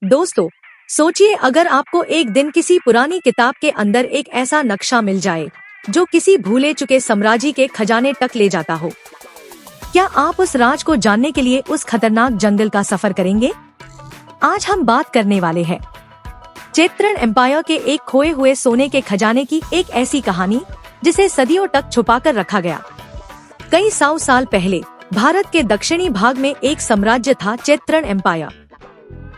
दोस्तों, सोचिए अगर आपको एक दिन किसी पुरानी किताब के अंदर एक ऐसा नक्शा मिल जाए जो किसी भूले चुके साम्राज्य के खजाने तक ले जाता हो। क्या आप उस राज को जानने के लिए उस खतरनाक जंगल का सफर करेंगे? आज हम बात करने वाले हैं चेत्रन एम्पायर के एक खोए हुए सोने के खजाने की एक ऐसी कहानी जिसे सदियों तक छुपाकर रखा गया। कई सौ साल पहले भारत के दक्षिणी भाग में एक साम्राज्य था, चेत्रन एम्पायर।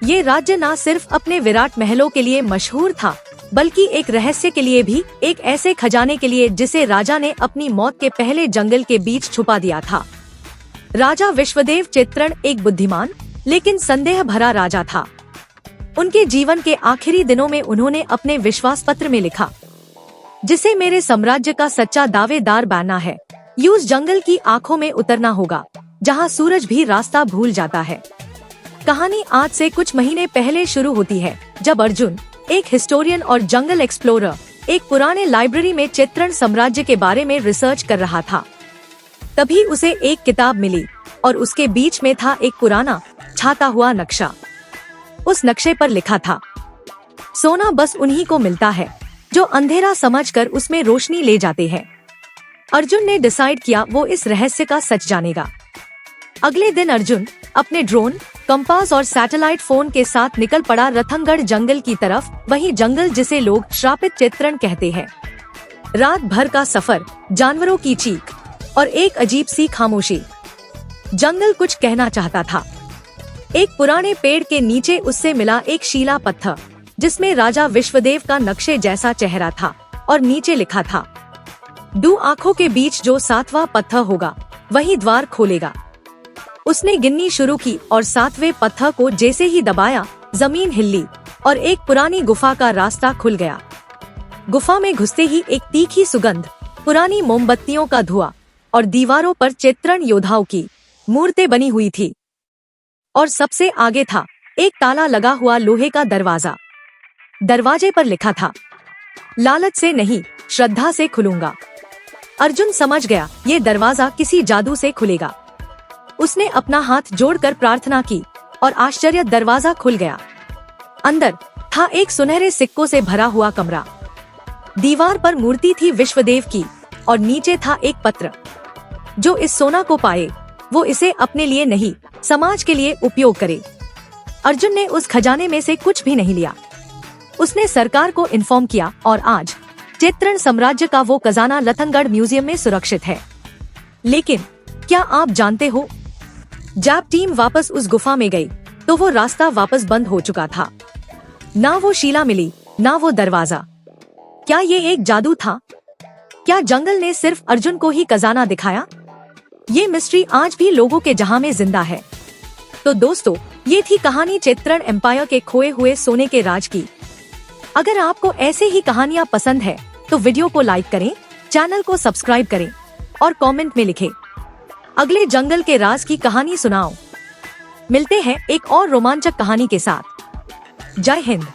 ये राज्य न सिर्फ अपने विराट महलों के लिए मशहूर था, बल्कि एक रहस्य के लिए भी, एक ऐसे खजाने के लिए जिसे राजा ने अपनी मौत के पहले जंगल के बीच छुपा दिया था। राजा विश्वदेव चेत्रन एक बुद्धिमान लेकिन संदेह भरा राजा था। उनके जीवन के आखिरी दिनों में उन्होंने अपने विश्वास पत्र में लिखा, जिसे मेरे साम्राज्य का सच्चा दावेदार बनना है, उस जंगल की आंखों में उतरना होगा जहां सूरज भी रास्ता भूल जाता है। कहानी आज से कुछ महीने पहले शुरू होती है, जब अर्जुन, एक हिस्टोरियन और जंगल एक्सप्लोरर, एक पुराने लाइब्रेरी में चेत्रन साम्राज्य के बारे में रिसर्च कर रहा था। तभी उसे एक किताब मिली और उसके बीच में था एक पुराना छाता हुआ नक्शा। उस नक्शे पर लिखा था, सोना बस उन्हीं को मिलता है जो अंधेरा समझकर उसमें रोशनी ले जाते हैं। अर्जुन ने डिसाइड किया वो इस रहस्य का सच जानेगा। अगले दिन अर्जुन अपने ड्रोन, कंपास और सैटेलाइट फोन के साथ निकल पड़ा रतनगढ़ जंगल की तरफ, वही जंगल जिसे लोग श्रापित चेत्रन कहते हैं। रात भर का सफर, जानवरों की चीख और एक अजीब सी खामोशी। जंगल कुछ कहना चाहता था। एक पुराने पेड़ के नीचे उससे मिला एक शिला पत्थर जिसमें राजा विश्वदेव का नक्शे जैसा चेहरा था और नीचे लिखा था, दो आंखों के बीच जो 7वां पत्थर होगा वही द्वार खोलेगा। उसने गिननी शुरू की और 7वें पत्थर को जैसे ही दबाया, जमीन हिली और एक पुरानी गुफा का रास्ता खुल गया। गुफा में घुसते ही एक तीखी सुगंध, पुरानी मोमबत्तियों का धुआं और दीवारों पर चेत्रन योद्धाओं की मूर्तें बनी हुई थी। और सबसे आगे था एक ताला लगा हुआ लोहे का दरवाजा। दरवाजे पर लिखा था, लालच से नहीं, श्रद्धा से खुलूंगा। अर्जुन समझ गया ये दरवाजा किसी जादू से खुलेगा। उसने अपना हाथ जोड़कर प्रार्थना की और आश्चर्य, दरवाजा खुल गया। अंदर था एक सुनहरे सिक्कों से भरा हुआ कमरा। दीवार पर मूर्ति थी विश्वदेव की और नीचे था एक पत्र, जो इस सोना को पाए वो इसे अपने लिए नहीं, समाज के लिए उपयोग करे। अर्जुन ने उस खजाने में से कुछ भी नहीं लिया। उसने सरकार को इन्फॉर्म किया और आज चेत्रन साम्राज्य का वो खजाना रतनगढ़ म्यूजियम में सुरक्षित है। लेकिन क्या आप जानते हो, जब टीम वापस उस गुफा में गई तो वो रास्ता वापस बंद हो चुका था। ना वो शिला मिली, ना वो दरवाजा। क्या ये एक जादू था? क्या जंगल ने सिर्फ अर्जुन को ही खजाना दिखाया? ये मिस्ट्री आज भी लोगों के जहां में जिंदा है। तो दोस्तों, ये थी कहानी चेत्रन एम्पायर के खोए हुए सोने के राज की। अगर आपको ऐसे ही कहानियाँ पसंद है तो वीडियो को लाइक करें, चैनल को सब्सक्राइब करें और कमेंट में लिखें, अगले जंगल के राज की कहानी सुनाओ। मिलते हैं एक और रोमांचक कहानी के साथ। जय हिंद।